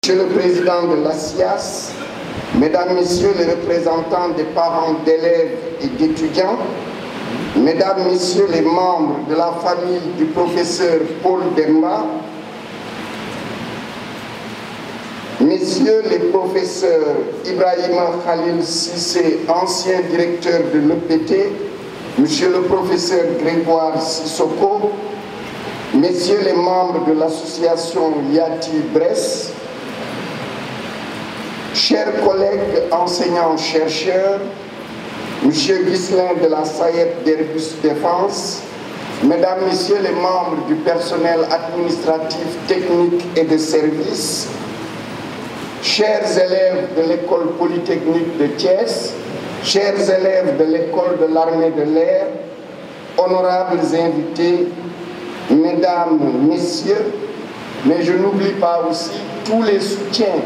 Monsieur le Président de l'ASIAS, Mesdames, Messieurs les représentants des parents d'élèves et d'étudiants, Mesdames, Messieurs les membres de la famille du professeur Paul Demba, Messieurs les professeurs Ibrahima Khalil Sissé, ancien directeur de l'EPT, Monsieur le professeur Grégoire Sissoko, Messieurs les membres de l'association Yati Bresse, chers collègues enseignants-chercheurs, Monsieur Ghislain de la SAED d'Airbus Défense, Mesdames, Messieurs les membres du personnel administratif, technique et de service, chers élèves de l'école polytechnique de Thiès, chers élèves de l'école de l'armée de l'air, honorables invités, Mesdames, Messieurs, mais je n'oublie pas aussi tous les soutiens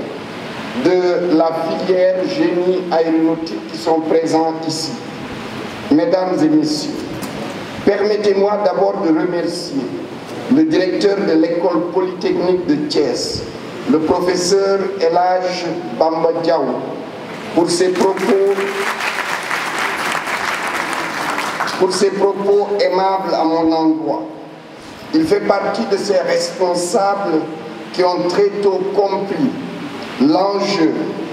de la filière génie aéronautique qui sont présents ici. Mesdames et Messieurs, permettez-moi d'abord de remercier le directeur de l'école polytechnique de Thiès, le professeur Elhadj Bamba Diaw, pour ses propos aimables à mon endroit. Il fait partie de ces responsables qui ont très tôt compris l'enjeu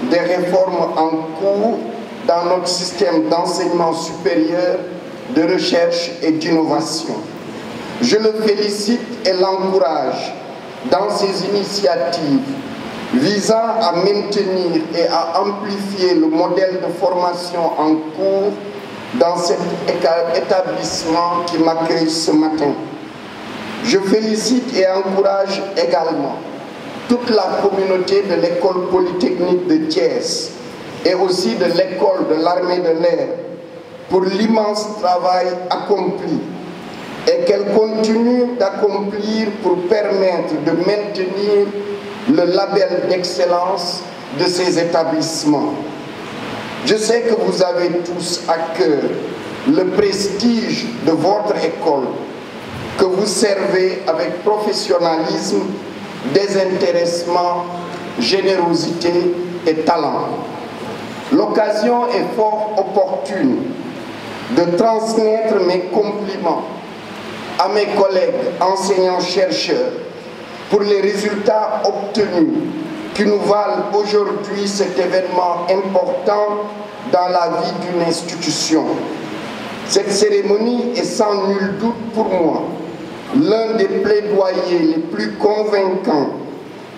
des réformes en cours dans notre système d'enseignement supérieur, de recherche et d'innovation. Je le félicite et l'encourage dans ses initiatives visant à maintenir et à amplifier le modèle de formation en cours dans cet établissement qui m'accueille ce matin. Je félicite et encourage également toute la communauté de l'école polytechnique de Thiès et aussi de l'école de l'armée de l'air pour l'immense travail accompli et qu'elle continue d'accomplir pour permettre de maintenir le label d'excellence de ces établissements. Je sais que vous avez tous à cœur le prestige de votre école que vous servez avec professionnalisme, désintéressement, générosité et talent. L'occasion est fort opportune de transmettre mes compliments à mes collègues enseignants-chercheurs pour les résultats obtenus qui nous valent aujourd'hui cet événement important dans la vie d'une institution. Cette cérémonie est sans nul doute pour moi l'un des plaidoyers les plus convaincants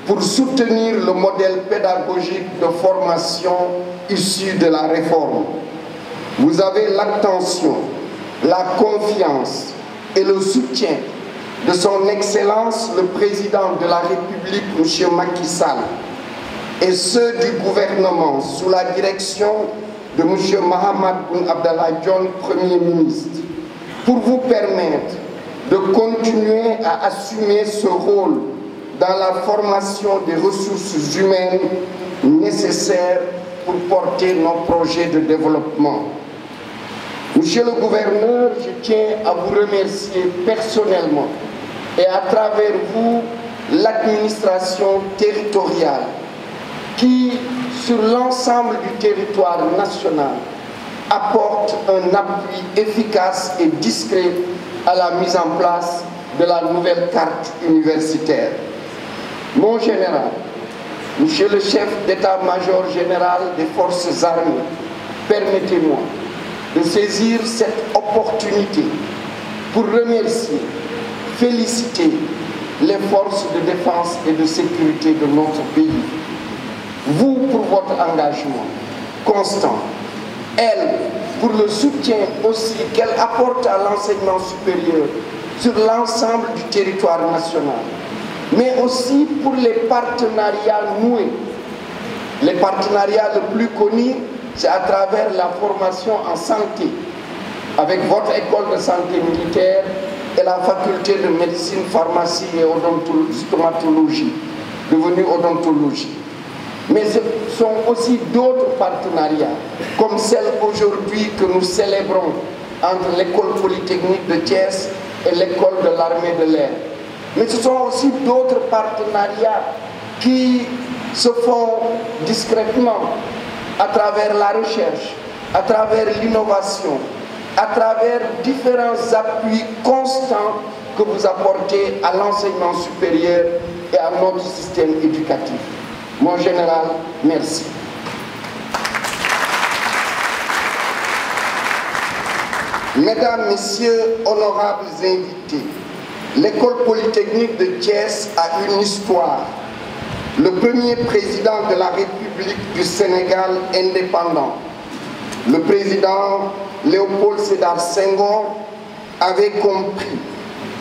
pour soutenir le modèle pédagogique de formation issu de la réforme. Vous avez l'attention, la confiance et le soutien de son Excellence le Président de la République, M. Macky Sall, et ceux du gouvernement sous la direction de M. Mahammed Boun Abdallah Dionne, Premier ministre, pour vous permettre de continuer à assumer ce rôle dans la formation des ressources humaines nécessaires pour porter nos projets de développement. Monsieur le gouverneur, je tiens à vous remercier personnellement et à travers vous l'administration territoriale qui, sur l'ensemble du territoire national, apporte un appui efficace et discret à la mise en place de la nouvelle carte universitaire. Mon général, Monsieur le chef d'état-major général des forces armées, permettez-moi de saisir cette opportunité pour remercier, féliciter les forces de défense et de sécurité de notre pays. Vous pour votre engagement constant, elle pour le soutien aussi qu'elle apporte à l'enseignement supérieur sur l'ensemble du territoire national, mais aussi pour les partenariats noués. Les partenariats le plus connus, c'est à travers la formation en santé, avec votre école de santé militaire et la faculté de médecine, pharmacie et stomatologie, devenue odontologie. Mais ce sont aussi d'autres partenariats, comme celle aujourd'hui que nous célébrons entre l'école polytechnique de Thiès et l'école de l'armée de l'air. Mais ce sont aussi d'autres partenariats qui se font discrètement à travers la recherche, à travers l'innovation, à travers différents appuis constants que vous apportez à l'enseignement supérieur et à notre système éducatif. Mon général, merci. Mesdames, Messieurs, honorables invités, l'école polytechnique de Thiès a une histoire. Le premier président de la République du Sénégal indépendant, le président Léopold Sédar Senghor, avait compris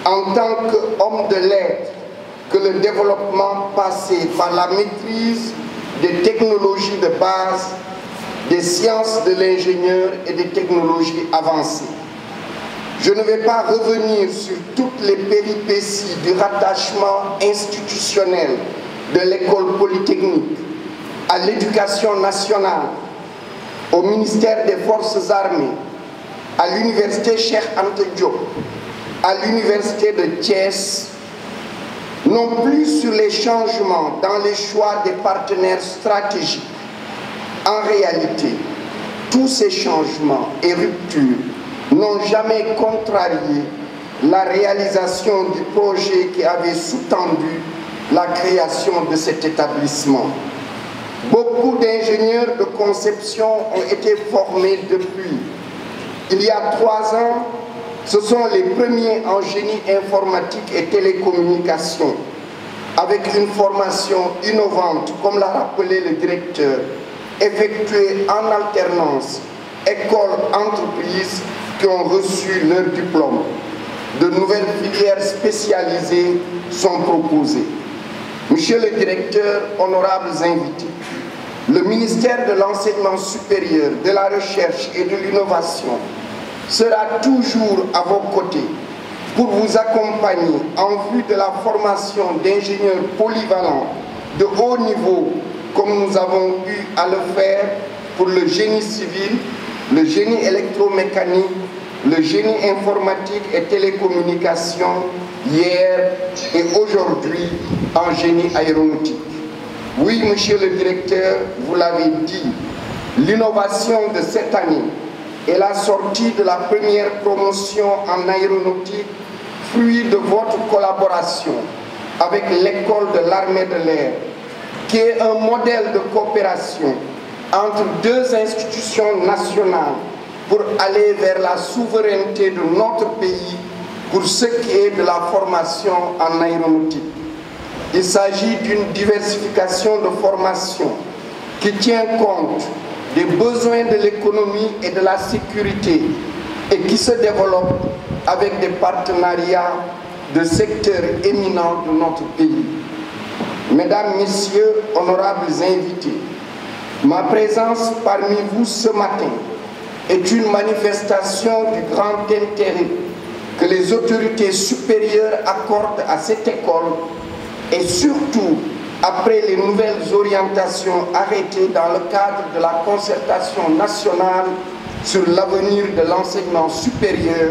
en tant qu'homme de lettres que le développement passait par la maîtrise des technologies de base, des sciences de l'ingénieur et des technologies avancées. Je ne vais pas revenir sur toutes les péripéties du rattachement institutionnel de l'école polytechnique à l'éducation nationale, au ministère des Forces armées, à l'université Cheikh Anta Diop, à l'université de Thiès, non plus sur les changements dans les choix des partenaires stratégiques. En réalité, tous ces changements et ruptures n'ont jamais contrarié la réalisation du projet qui avait sous-tendu la création de cet établissement. Beaucoup d'ingénieurs de conception ont été formés depuis. Il y a 3 ans, ce sont les premiers en génie informatique et télécommunications, avec une formation innovante, comme l'a rappelé le directeur, effectuée en alternance, école-entreprise, qui ont reçu leur diplôme. De nouvelles filières spécialisées sont proposées. Monsieur le directeur, honorables invités, le ministère de l'Enseignement supérieur, de la Recherche et de l'Innovation sera toujours à vos côtés pour vous accompagner en vue de la formation d'ingénieurs polyvalents de haut niveau, comme nous avons eu à le faire pour le génie civil, le génie électromécanique, le génie informatique et télécommunications hier et aujourd'hui en génie aéronautique. Oui, monsieur le directeur, vous l'avez dit, l'innovation de cette année est la sortie de la première promotion en aéronautique, fruit de votre collaboration avec l'école de l'armée de l'air, qui est un modèle de coopération entre 2 institutions nationales pour aller vers la souveraineté de notre pays pour ce qui est de la formation en aéronautique. Il s'agit d'une diversification de formation qui tient compte des besoins de l'économie et de la sécurité et qui se développe avec des partenariats de secteurs éminents de notre pays. Mesdames, Messieurs, honorables invités, ma présence parmi vous ce matin est une manifestation du grand intérêt que les autorités supérieures accordent à cette école et surtout après les nouvelles orientations arrêtées dans le cadre de la concertation nationale sur l'avenir de l'enseignement supérieur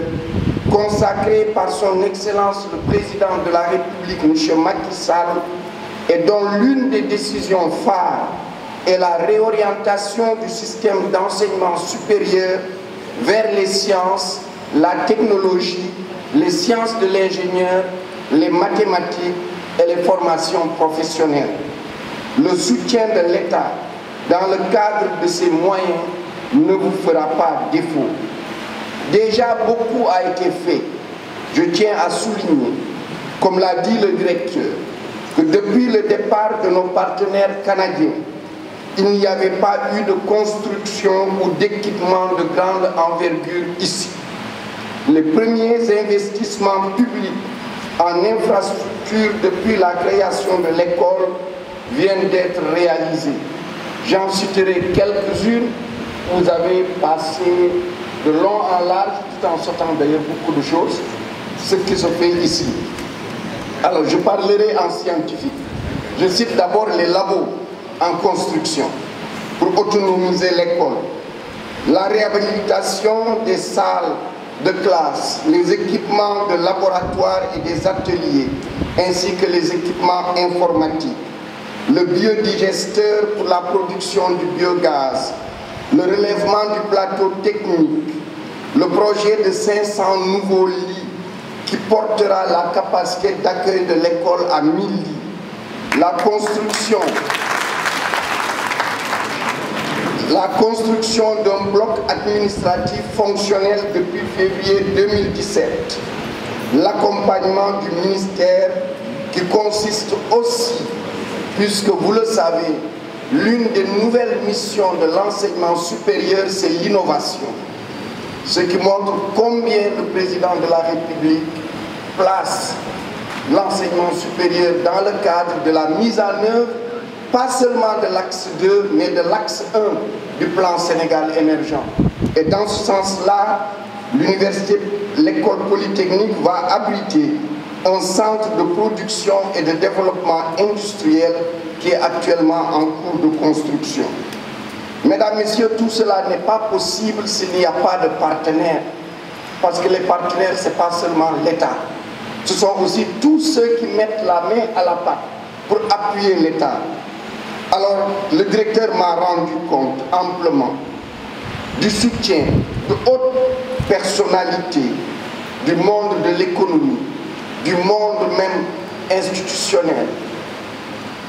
consacrée par son Excellence le Président de la République, M. Macky Sall, et dont l'une des décisions phares est la réorientation du système d'enseignement supérieur vers les sciences, la technologie, les sciences de l'ingénieur, les mathématiques et les formations professionnelles. Le soutien de l'État dans le cadre de ses moyens ne vous fera pas défaut. Déjà beaucoup a été fait. Je tiens à souligner, comme l'a dit le directeur, que depuis le départ de nos partenaires canadiens, il n'y avait pas eu de construction ou d'équipement de grande envergure ici. Les premiers investissements publics en infrastructure depuis la création de l'école viennent d'être réalisés. J'en citerai quelques-unes. Vous avez passé de long en large, tout en sortant d'ailleurs beaucoup de choses, ce qui se fait ici. Alors, je parlerai en scientifique. Je cite d'abord les labos en construction pour autonomiser l'école, la réhabilitation des salles de classe, les équipements de laboratoire et des ateliers, ainsi que les équipements informatiques, le biodigesteur pour la production du biogaz, le relèvement du plateau technique, le projet de 500 nouveaux lits qui portera la capacité d'accueil de l'école à 1000 lits, la construction d'un bloc administratif fonctionnel depuis février 2017, l'accompagnement du ministère qui consiste aussi, puisque vous le savez, l'une des nouvelles missions de l'enseignement supérieur, c'est l'innovation. Ce qui montre combien le président de la République place l'enseignement supérieur dans le cadre de la mise en œuvre, pas seulement de l'axe 2, mais de l'axe 1 du plan Sénégal émergent. Et dans ce sens-là, l'école polytechnique va abriter un centre de production et de développement industriel qui est actuellement en cours de construction. Mesdames, Messieurs, tout cela n'est pas possible s'il n'y a pas de partenaires. Parce que les partenaires, ce n'est pas seulement l'État. Ce sont aussi tous ceux qui mettent la main à la pâte pour appuyer l'État. Alors, le directeur m'a rendu compte amplement du soutien de hautes personnalités du monde de l'économie, du monde même institutionnel,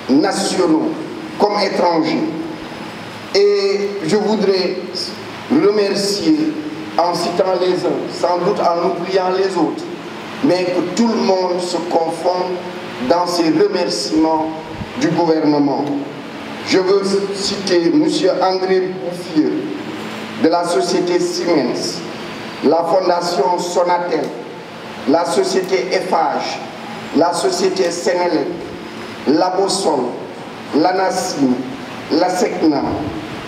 nationaux comme étrangers. Et je voudrais remercier en citant les uns, sans doute en oubliant les autres, mais que tout le monde se confonde dans ces remerciements du gouvernement. Je veux citer M. André Bouffieux de la société Siemens, la fondation Sonatel, la société Eiffage, la société Sénélec, la Bossol, l'ANASIM, la SECNA,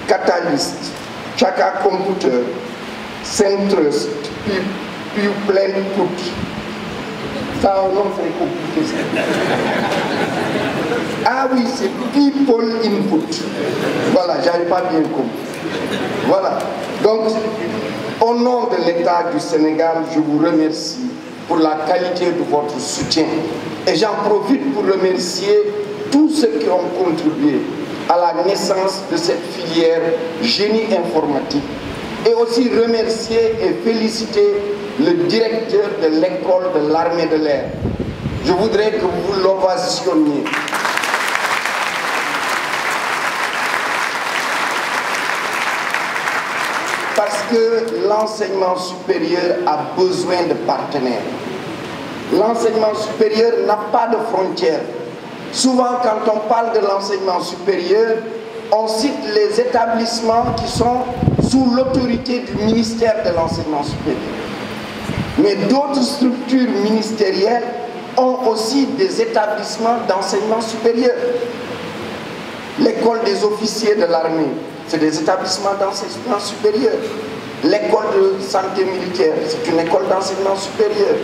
Catalyst, Chaka Computer, Centrust, Puplen Put. Ça, non, c'est compliqué. Ah oui, c'est People Input. Voilà, j'avais pas bien compris. Voilà. Donc, au nom de l'État du Sénégal, je vous remercie pour la qualité de votre soutien. Et j'en profite pour remercier tous ceux qui ont contribué à la naissance de cette filière génie informatique. Et aussi remercier et féliciter le directeur de l'école de l'armée de l'air. Je voudrais que vous l'ovationniez. Parce que l'enseignement supérieur a besoin de partenaires. L'enseignement supérieur n'a pas de frontières. Souvent, quand on parle de l'enseignement supérieur, on cite les établissements qui sont sous l'autorité du ministère de l'enseignement supérieur. Mais d'autres structures ministérielles ont aussi des établissements d'enseignement supérieur. L'école des officiers de l'armée, c'est des établissements d'enseignement supérieur. L'école de santé militaire, c'est une école d'enseignement supérieur.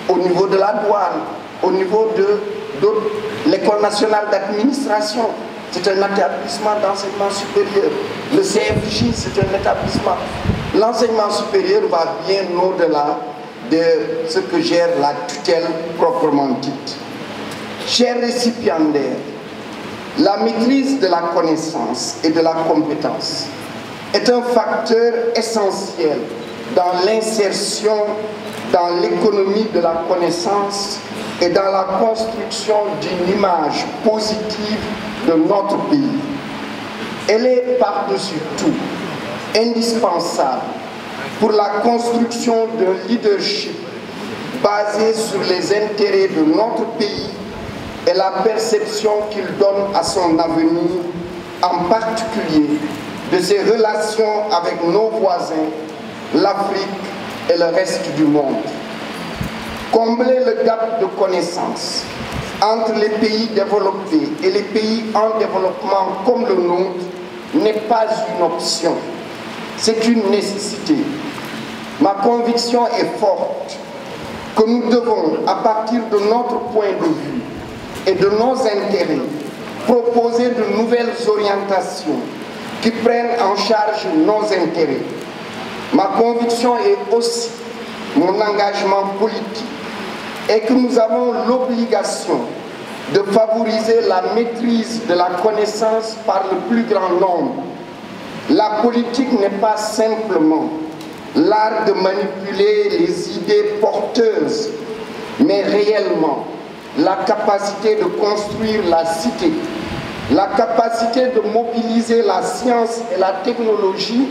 Au niveau de la douane, au niveau de l'école nationale d'administration, c'est un établissement d'enseignement supérieur. Le CFJ, c'est un établissement. L'enseignement supérieur va bien au-delà de ce que gère la tutelle proprement dite. Chers récipiendaires, la maîtrise de la connaissance et de la compétence est un facteur essentiel dans l'insertion dans l'économie de la connaissance et dans la construction d'une image positive de notre pays. Elle est par-dessus tout indispensable pour la construction d'un leadership basé sur les intérêts de notre pays et la perception qu'il donne à son avenir, en particulier de ses relations avec nos voisins, l'Afrique et le reste du monde. Combler le gap de connaissances entre les pays développés et les pays en développement comme le nôtre n'est pas une option, c'est une nécessité. Ma conviction est forte que nous devons, à partir de notre point de vue et de nos intérêts, proposer de nouvelles orientations qui prennent en charge nos intérêts. Ma conviction est aussi mon engagement politique et que nous avons l'obligation de favoriser la maîtrise de la connaissance par le plus grand nombre. La politique n'est pas simplement l'art de manipuler les idées porteuses, mais réellement la capacité de construire la cité, la capacité de mobiliser la science et la technologie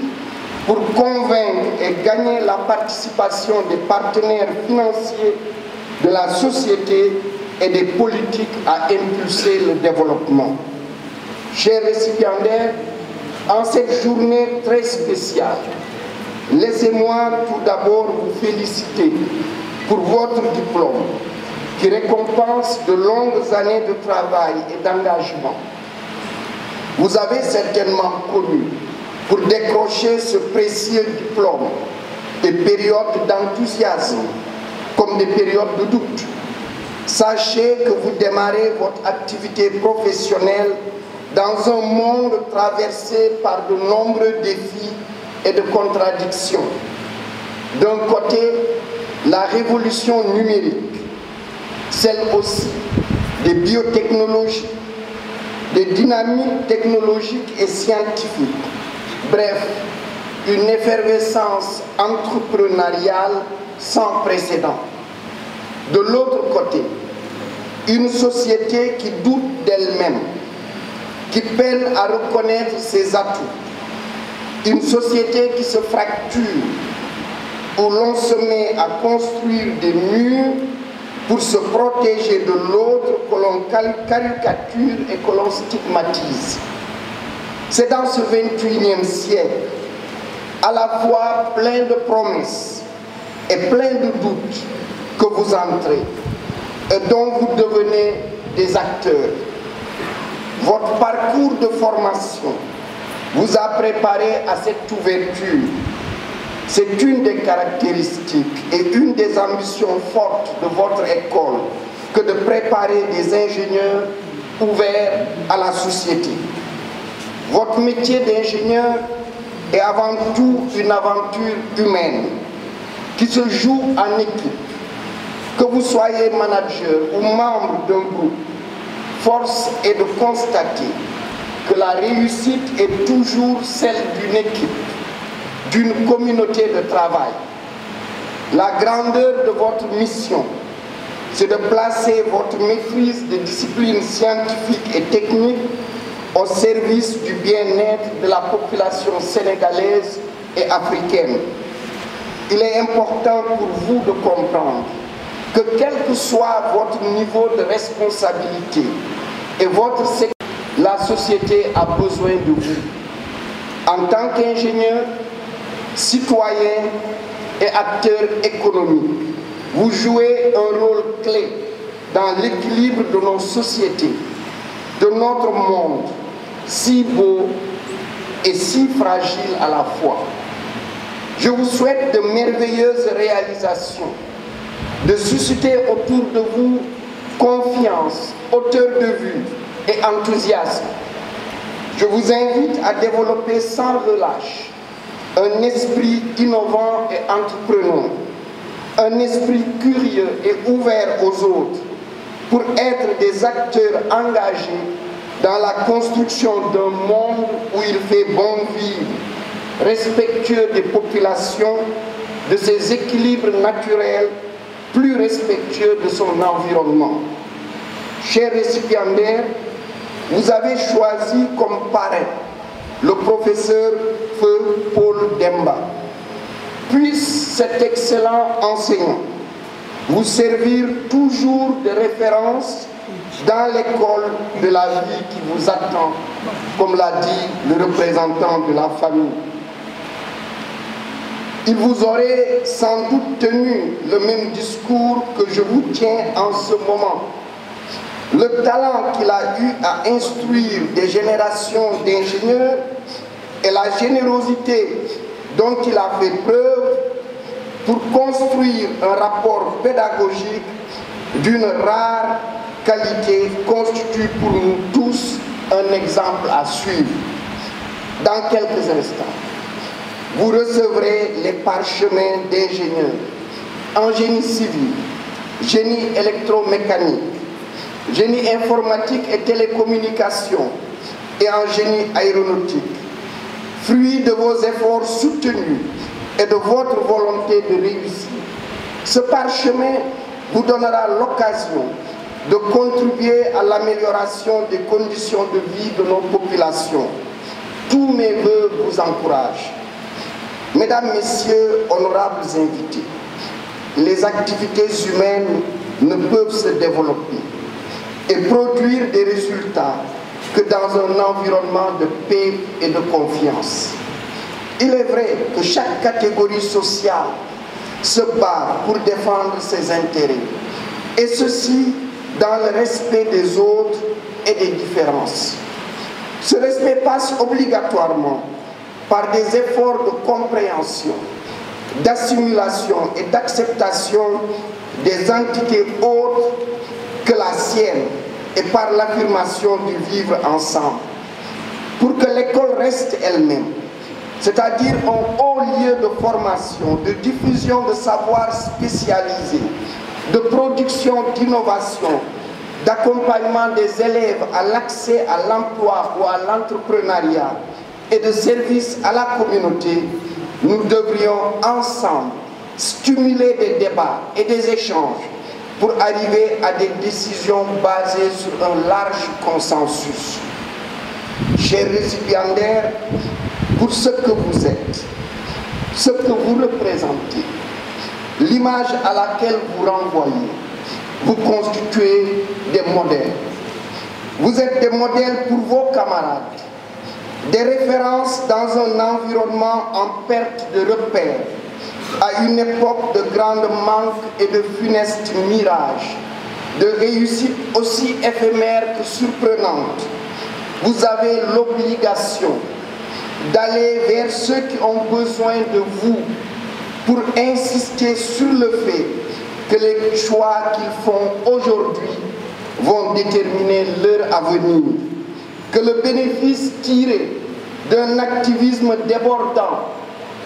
pour convaincre et gagner la participation des partenaires financiers de la société et des politiques à impulser le développement. Chers récipiendaires, en cette journée très spéciale, laissez-moi tout d'abord vous féliciter pour votre diplôme qui récompense de longues années de travail et d'engagement. Vous avez certainement connu, pour décrocher ce précieux diplôme, des périodes d'enthousiasme comme des périodes de doute. Sachez que vous démarrez votre activité professionnelle dans un monde traversé par de nombreux défis et de contradictions. D'un côté, la révolution numérique, celle aussi des biotechnologies, des dynamiques technologiques et scientifiques. Bref, une effervescence entrepreneuriale sans précédent. De l'autre côté, une société qui doute d'elle-même, qui peine à reconnaître ses atouts. Une société qui se fracture, où l'on se met à construire des murs pour se protéger de l'autre que l'on caricature et que l'on stigmatise. C'est dans ce 21e siècle, à la fois plein de promesses et plein de doutes, que vous entrez et dont vous devenez des acteurs. Votre parcours de formation vous a préparé à cette ouverture. C'est une des caractéristiques et une des ambitions fortes de votre école que de préparer des ingénieurs ouverts à la société. Votre métier d'ingénieur est avant tout une aventure humaine qui se joue en équipe. Que vous soyez manager ou membre d'un groupe, force est de constater que la réussite est toujours celle d'une équipe, d'une communauté de travail. La grandeur de votre mission, c'est de placer votre maîtrise des disciplines scientifiques et techniques au service du bien-être de la population sénégalaise et africaine. Il est important pour vous de comprendre que quel que soit votre niveau de responsabilité et votre secteur, la société a besoin de vous. En tant qu'ingénieur, citoyen et acteur économique, vous jouez un rôle clé dans l'équilibre de nos sociétés, de notre monde, si beau et si fragile à la fois. Je vous souhaite de merveilleuses réalisations, de susciter autour de vous confiance, hauteur de vue et enthousiasme. Je vous invite à développer sans relâche un esprit innovant et entrepreneur, un esprit curieux et ouvert aux autres pour être des acteurs engagés dans la construction d'un monde où il fait bon vivre, respectueux des populations, de ses équilibres naturels, plus respectueux de son environnement. Chers récipiendaires, vous avez choisi comme parrain le professeur Feu Paul Demba. Puisse cet excellent enseignant vous servir toujours de référence dans l'école de la vie qui vous attend, comme l'a dit le représentant de la famille. Il vous aurait sans doute tenu le même discours que je vous tiens en ce moment. Le talent qu'il a eu à instruire des générations d'ingénieurs et la générosité dont il a fait preuve pour construire un rapport pédagogique d'une rare qualité constitue pour nous tous un exemple à suivre. Dans quelques instants, vous recevrez les parchemins d'ingénieurs en génie civil, génie électromécanique, génie informatique et télécommunications et en génie aéronautique. Fruit de vos efforts soutenus et de votre volonté de réussir, ce parchemin vous donnera l'occasion de contribuer à l'amélioration des conditions de vie de nos populations. Tous mes vœux vous encouragent. Mesdames, Messieurs, honorables invités, les activités humaines ne peuvent se développer et produire des résultats que dans un environnement de paix et de confiance. Il est vrai que chaque catégorie sociale se bat pour défendre ses intérêts, et ceci dans le respect des autres et des différences. Ce respect passe obligatoirement par des efforts de compréhension, d'assimilation et d'acceptation des entités autres que la sienne et par l'affirmation du vivre ensemble. Pour que l'école reste elle-même, c'est-à-dire un haut lieu de formation, de diffusion de savoirs spécialisés, de production d'innovation, d'accompagnement des élèves à l'accès à l'emploi ou à l'entrepreneuriat et de service à la communauté, nous devrions ensemble stimuler des débats et des échanges pour arriver à des décisions basées sur un large consensus. Chers récipiendaires, pour ce que vous êtes, ce que vous représentez, l'image à laquelle vous renvoyez, vous constituez des modèles. Vous êtes des modèles pour vos camarades, des références dans un environnement en perte de repères, à une époque de grand manque et de funeste mirage, de réussite aussi éphémère que surprenante. Vous avez l'obligation d'aller vers ceux qui ont besoin de vous pour insister sur le fait que les choix qu'ils font aujourd'hui vont déterminer leur avenir, que le bénéfice tiré d'un activisme débordant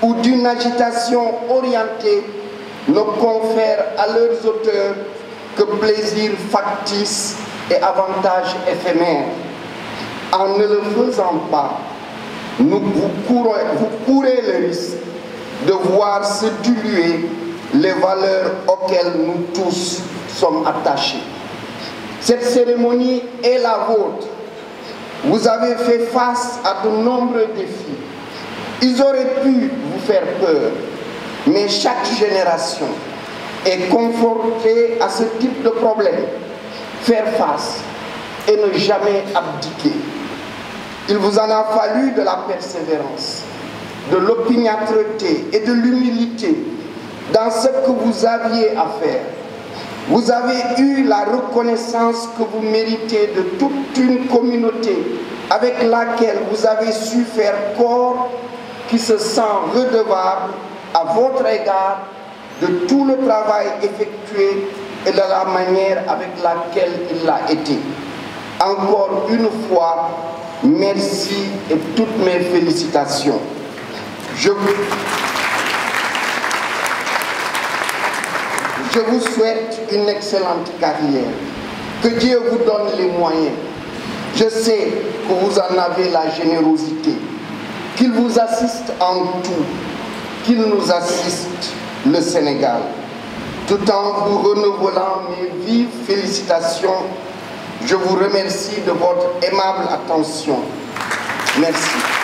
ou d'une agitation orientée ne confère à leurs auteurs que plaisir factice et avantages éphémères. En ne le faisant pas, vous courez le risque de voir se diluer les valeurs auxquelles nous tous sommes attachés. Cette cérémonie est la vôtre. Vous avez fait face à de nombreux défis. Ils auraient pu vous faire peur, mais chaque génération est confrontée à ce type de problème. Faire face et ne jamais abdiquer. Il vous en a fallu de la persévérance, de l'opiniâtreté et de l'humilité dans ce que vous aviez à faire. Vous avez eu la reconnaissance que vous méritez de toute une communauté avec laquelle vous avez su faire corps, qui se sent redevable à votre égard de tout le travail effectué et de la manière avec laquelle il l'a été. Encore une fois, merci et toutes mes félicitations. Je vous souhaite une excellente carrière. Que Dieu vous donne les moyens. Je sais que vous en avez la générosité. Qu'il vous assiste en tout. Qu'il nous assiste, le Sénégal. Tout en vous renouvelant mes vives félicitations, je vous remercie de votre aimable attention. Merci.